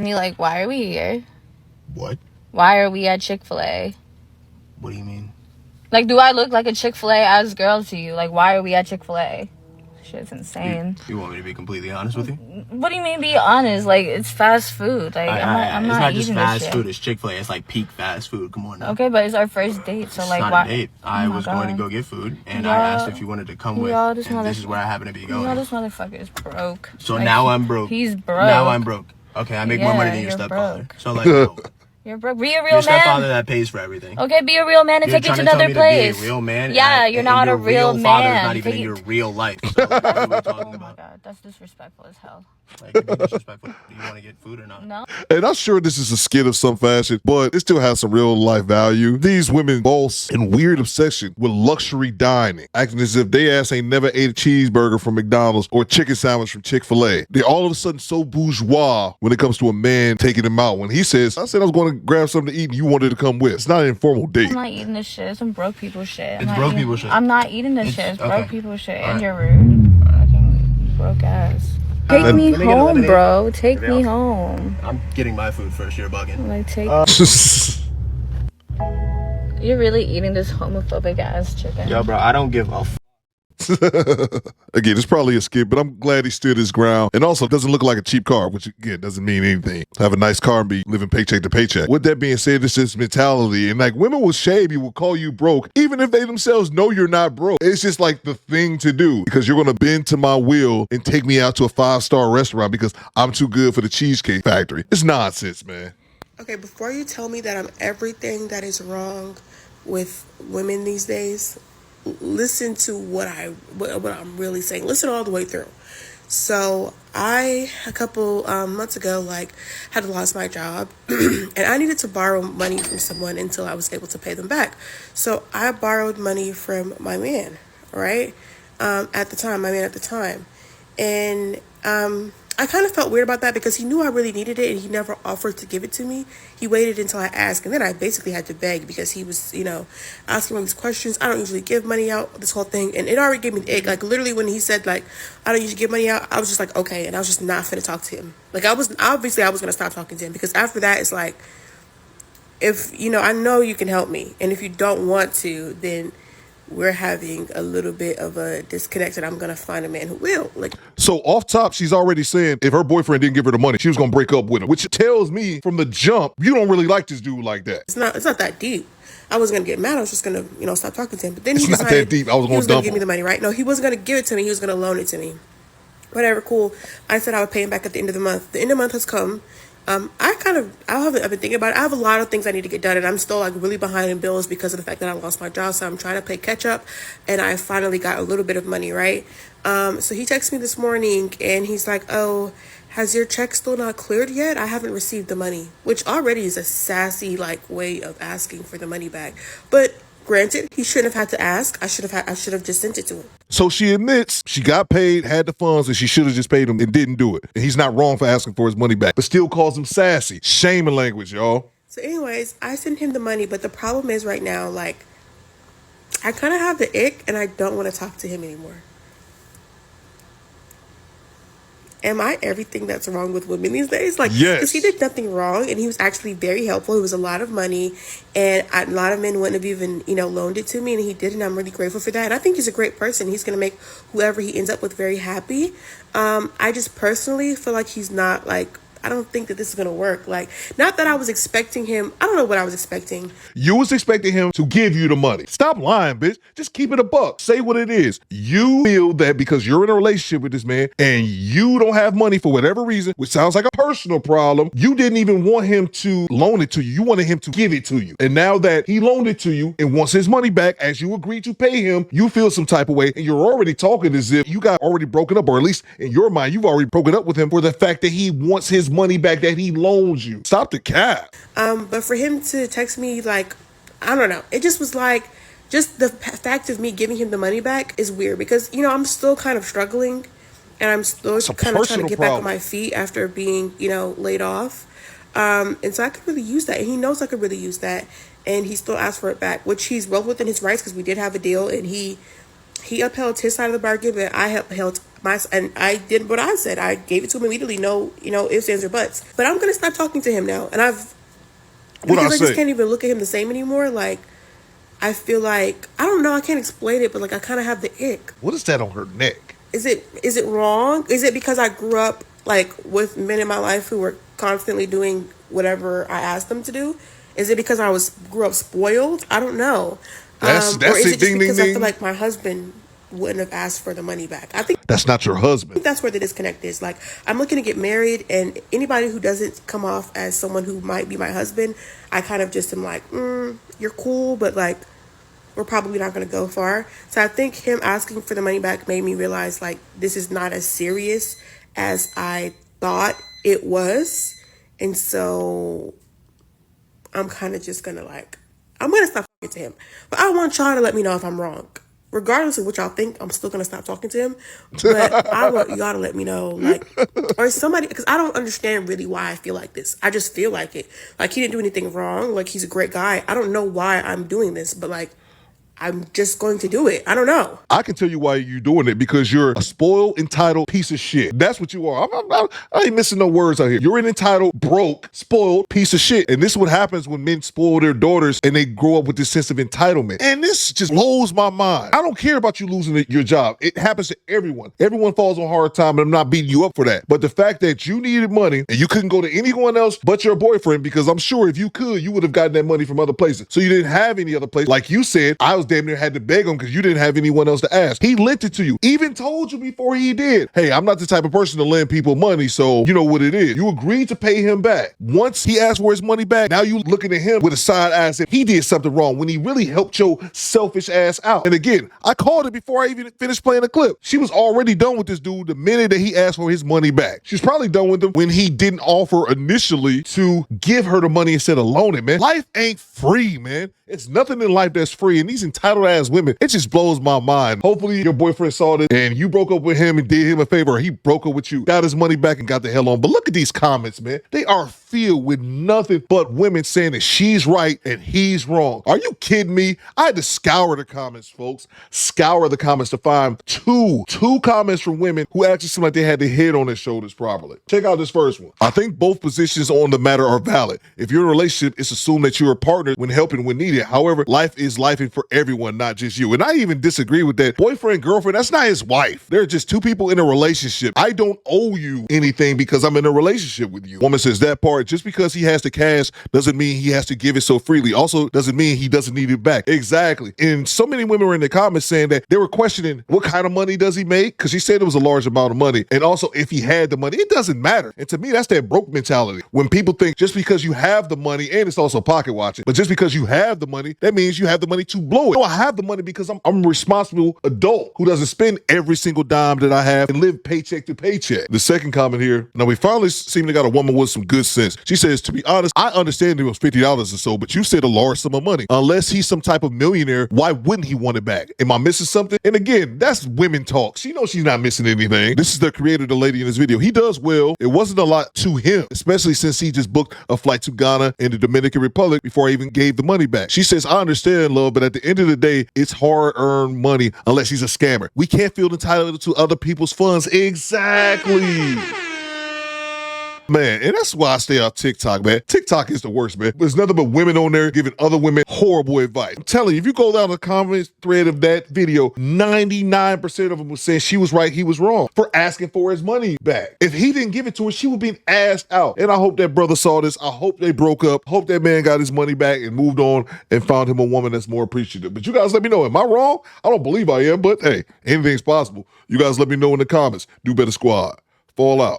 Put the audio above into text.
me like, why are we here? What? Why are we at Chick-fil-A? What do you mean? Like, do I look like a Chick-fil-A ass girl to you? Like, why are we at Chick-fil-A? Shit's insane. You want me to be completely honest with you? What do you mean be honest? Like, it's fast food. Like, I'm not it's eating not just this fast shit. food. It's Chick-fil-A. It's like peak fast food. Come on now. Okay, but it's our first date, so It's like, not why? a date. I was going to go get food, and I asked if you wanted to come with, and this is where I happen to be going. This motherfucker is broke. So like, now I'm broke. He's broke. Now I'm broke. Okay, I make more money than your stepfather. Broke. So like, no. You're broke. Be a real your man. Your stepfather that pays for everything. Okay, be a real man and take it to another place. To be a real man. Yeah, you're not a real man. Father's not even in your real life. So what are we talking about? Oh my god, that's disrespectful as hell. Like, to be disrespectful. Do you want to get food or not? No. And I'm sure this is a skit of some fashion, but it still has some real life value. These women boast in weird obsession with luxury dining, acting as if they ass ain't never ate a cheeseburger from McDonald's or chicken sandwich from Chick-fil-A. They're all of a sudden so bourgeois when it comes to a man taking them out. When he says, I said I was going to grab something to eat and you wanted to come with. It's not an informal date. I'm not eating this shit. It's some broke people shit. It's broke people shit. I'm not eating this shit. It's broke people shit. And you're rude. Fucking broke ass. Take me home, bro. Take me home. I'm getting my food first. You're bugging. Like, You're really eating this homophobic ass chicken. Yo, bro, I don't give a Again, it's probably a skit, but I'm glad he stood his ground. And also, it doesn't look like a cheap car, which again doesn't mean anything. Have a nice car and be living paycheck to paycheck. With that being said, it's this mentality. And like, women will shame you, will call you broke, even if they themselves know you're not broke. It's just like the thing to do because you're going to bend to my will and take me out to a 5-star restaurant because I'm too good for the Cheesecake Factory. It's nonsense, man. Okay, before you tell me that I'm everything that is wrong with women these days, listen to what I'm really saying. Listen all the way through. So I, a couple months ago, had lost my job and I needed to borrow money from someone until I was able to pay them back. So I borrowed money from my man, right? My man at the time. And I kind of felt weird about that because he knew I really needed it and he never offered to give it to me. He waited until I asked, and then I basically had to beg because he was, asking all these questions. I don't usually give money out, this whole thing, and it already gave me the ick. Like, literally when he said, I don't usually give money out, I was just like, okay, and I was just not finna talk to him. Like, I was gonna stop talking to him because after that, it's like, if, I know you can help me, and if you don't want to, then we're having a little bit of a disconnect and I'm going to find a man who will. So off top, she's already saying if her boyfriend didn't give her the money, she was going to break up with him, which tells me from the jump, you don't really like this dude like that. It's not that deep. I wasn't going to get mad. I was just going to, stop talking to him. But then he decided not that deep. I was going to give me the money, right? No, he wasn't going to give it to me. He was going to loan it to me. Whatever, cool. I said I would pay him back at the end of the month. The end of the month has come. I've been thinking about it. I have a lot of things I need to get done, and I'm still really behind in bills because of the fact that I lost my job. So I'm trying to play catch up, and I finally got a little bit of money, right? So he texted me this morning, and he's like, "Oh, has your check still not cleared yet? I haven't received the money," which already is a sassy way of asking for the money back, but. Granted, he shouldn't have had to ask. I should have just sent it to him. So she admits she got paid, had the funds, and she should have just paid him and didn't do it. And he's not wrong for asking for his money back, but still calls him sassy. Shaming language, y'all. So anyways, I sent him the money, but the problem is right now, I kind of have the ick and I don't want to talk to him anymore. Am I everything that's wrong with women these days? Yes. Because he did nothing wrong, and he was actually very helpful. It was a lot of money, and a lot of men wouldn't have even, loaned it to me, and he did, and I'm really grateful for that. And I think he's a great person. He's going to make whoever he ends up with very happy. I just personally feel like he's not, I don't think that this is going to work. Not that I was expecting him. I don't know what I was expecting. You was expecting him to give you the money. Stop lying, bitch. Just keep it a buck. Say what it is. You feel that because you're in a relationship with this man and you don't have money for whatever reason, which sounds like a personal problem, you didn't even want him to loan it to you. You wanted him to give it to you. And now that he loaned it to you and wants his money back as you agreed to pay him, you feel some type of way and you're already talking as if you got already broken up, or at least in your mind, you've already broken up with him for the fact that he wants his money back that he loans you. Stop the cap. But for him to text me, I don't know. It just was just the fact of me giving him the money back is weird because, I'm still kind of struggling and I'm still kind of trying to get back on my feet after being, laid off. And so I could really use that. And he knows I could really use that. And he still asked for it back, which he's well within his rights because we did have a deal and he upheld his side of the bargain, but I upheld And I did what I said. I gave it to him immediately. No, ifs, ands, or buts. But I'm gonna stop talking to him now. And because I just can't even look at him the same anymore. Like, I feel like, I don't know, I can't explain it, but like I kind of have the ick. What is that on her neck? Is it wrong? Is it because I grew up like with men in my life who were constantly doing whatever I asked them to do? Is it because I grew up spoiled? I don't know. That's or is it just because ding. I feel like my husband wouldn't have asked for the money back? I think that's not your husband. I think that's where the disconnect is. Like, I'm looking to get married, and anybody who doesn't come off as someone who might be my husband, I kind of just am like, you're cool, but like, we're probably not going to go far. So I think him asking for the money back made me realize, like, this is not as serious as I thought it was. And so I'm kind of just going to I'm going to stop talking to him. But I want y'all to let me know if I'm wrong. Regardless of what y'all think, I'm still going to stop talking to him. But I want y'all to let me know, like, or somebody, because I don't understand really why I feel like this. I just feel like it. Like, he didn't do anything wrong. Like, he's a great guy. I don't know why I'm doing this, but like, I'm just going to do it. I don't know. I can tell you why you're doing it, because you're a spoiled, entitled piece of shit. That's what you are. I ain't missing no words out here. You're an entitled, broke, spoiled piece of shit. And this is what happens when men spoil their daughters and they grow up with this sense of entitlement. And this just blows my mind. I don't care about you losing your job. It happens to everyone. Everyone falls on hard time, and I'm not beating you up for that. But the fact that you needed money and you couldn't go to anyone else but your boyfriend, because I'm sure if you could, you would have gotten that money from other places. So you didn't have any other place. Like you said, I was damn near had to beg him because you didn't have anyone else to ask. He lent it to you. Even told you before he did, hey, I'm not the type of person to lend people money, so you know what it is. You agreed to pay him back. Once he asked for his money back, now you looking at him with a side eye as if he did something wrong when he really helped your selfish ass out. And again, I called it before I even finished playing the clip. She was already done with this dude the minute that he asked for his money back. She's probably done with him when he didn't offer initially to give her the money instead of loan it, man. Life ain't free, man. It's nothing in life that's free, and these entitled ass women, it just blows my mind. Hopefully your boyfriend saw this and you broke up with him and did him a favor, or he broke up with you, got his money back and got the hell on. But look at these comments, man. They are filled with nothing but women saying that she's right and he's wrong. Are you kidding me? I had to scour the comments, folks. Scour the comments to find two comments from women who actually seem like they had their head on their shoulders properly. Check out this first one. I think both positions on the matter are valid. If you're in a relationship, it's assumed that you're a partner when helping when needed. However, life is lifing for everyone, not just you. And I even disagree with that. Boyfriend, girlfriend, that's not his wife. They're just two people in a relationship. I don't owe you anything because I'm in a relationship with you. Woman says that part, just because he has the cash doesn't mean he has to give it so freely. Also doesn't mean he doesn't need it back. Exactly. And so many women were in the comments saying that they were questioning what kind of money does he make? Because she said it was a large amount of money. And also if he had the money, it doesn't matter. And to me, that's that broke mentality. When people think just because you have the money, and it's also pocket watching, but just because you have the money, that means you have the money to blow it. No, I have the money because I'm a responsible adult who doesn't spend every single dime that I have and live paycheck to paycheck. The second comment here, now we finally seem to got a woman with some good sense. She says, to be honest, I understand it was $50 or so, but you said a large sum of money. Unless he's some type of millionaire, why wouldn't he want it back? Am I missing something? And again, that's women talk. She knows she's not missing anything. This is the creator, the lady in this video. He does well. It wasn't a lot to him, especially since he just booked a flight to Ghana and the Dominican Republic before I even gave the money back. She says, I understand, love, but at the end of the day, it's hard-earned money unless he's a scammer. We can't feel entitled to other people's funds. Exactly. Man, and that's why I stay off TikTok, man. TikTok is the worst, man. There's nothing but women on there giving other women horrible advice. I'm telling you, if you go down the comments thread of that video, 99% of them was saying she was right, he was wrong for asking for his money back. If he didn't give it to her, she would be asked out. And I hope that brother saw this. I hope they broke up. Hope that man got his money back and moved on and found him a woman that's more appreciative. But you guys let me know. Am I wrong? I don't believe I am, but hey, anything's possible. You guys let me know in the comments. Do Better Squad. Fall out.